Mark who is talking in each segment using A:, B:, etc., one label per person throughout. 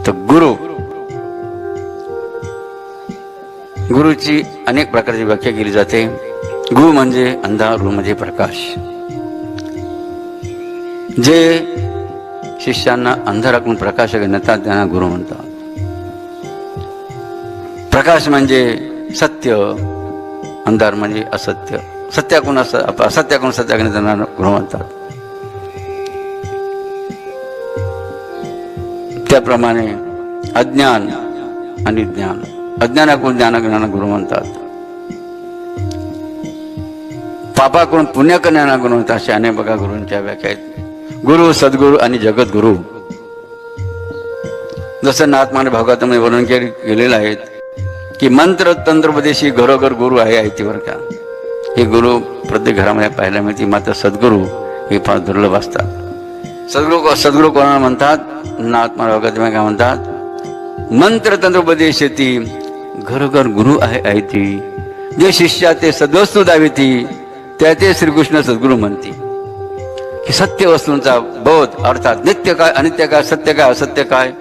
A: तर गुरुची अनेक प्रकारची व्याख्या केली जाते. गुरु म्हणजे अंधार, गुरु म्हणजे प्रकाश. जे शिष्यांना अंधाराकडून प्रकाश नेतात त्यांना गुरु म्हणतात. प्रकाश म्हणजे सत्य, अंधार म्हणजे असत्य. असत्याकडून सत्याकडे त्यांना गुरु म्हणतात. त्याप्रमाणे अज्ञान आणि ज्ञान, अज्ञानाकडून ज्ञानाला गुरु म्हणतात. पापाकडून पुण्य करण्याला गुरु म्हणतात. अशा अनेक बघा गुरूंच्या व्याख्या आहेत. गुरु, सद्गुरु आणि जगद्गुरु. जसं नाथमाने भागवतामध्ये वर्णन केलेलं आहे की मंत्र तंत्रोपदेशी घरोघर गुरु आहे ऐतीवर का. हे गुरु प्रत्येक घरामध्ये पाहायला मिळते. मात्र सद्गुरु हे फार दुर्लभ असतात. सद्गुरु कोणाला म्हणतात? नाथमाने भागवतामध्ये काय म्हणतात? मंत्र तंत्रोपदेशती घरोघर गुरु आहे ऐती, जे शिष्या ते सद्वस्तू दाविती, त्या ते श्रीकृष्ण सद्गुरु म्हणती. की सत्य वस्तूंचा बोध, अर्थात नित्य काय, अनित्य काय, सत्य काय, असत्य काय,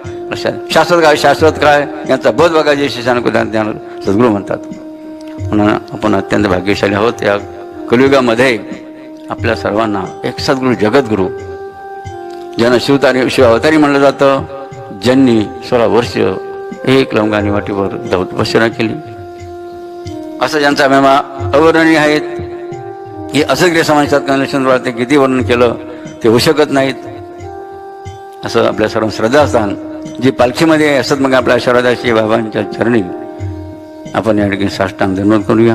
A: शाश्वत काय, शाश्वत काय, यांचा बोध बघा जे शिष्यानं ज्ञान सद्गुरु म्हणतात. म्हणून आपण अत्यंत भाग्यशाली आहोत. या कलियुगामध्ये आपल्या सर्वांना एक सद्गुरु, जगद्गुरु, ज्यांना शिव अवतारी म्हणलं जातं, ज्यांनी 16 वर्ष एक लवंगानी वाटीवर तपश्चर्या केली, असं ज्यांचा महिमा अवर्णनीय आहेत. हे असंख्य समाजात कन्वेषण ते किती वर्णन केलं ते होऊ शकत नाहीत. असं आपल्या सर्व श्रद्धास्थान जी पालखीमध्ये असत, मग आपल्या श्रद्धाशी बाबांच्या चरणी आपण या ठिकाणी साष्टांग धन्यवाद करूया.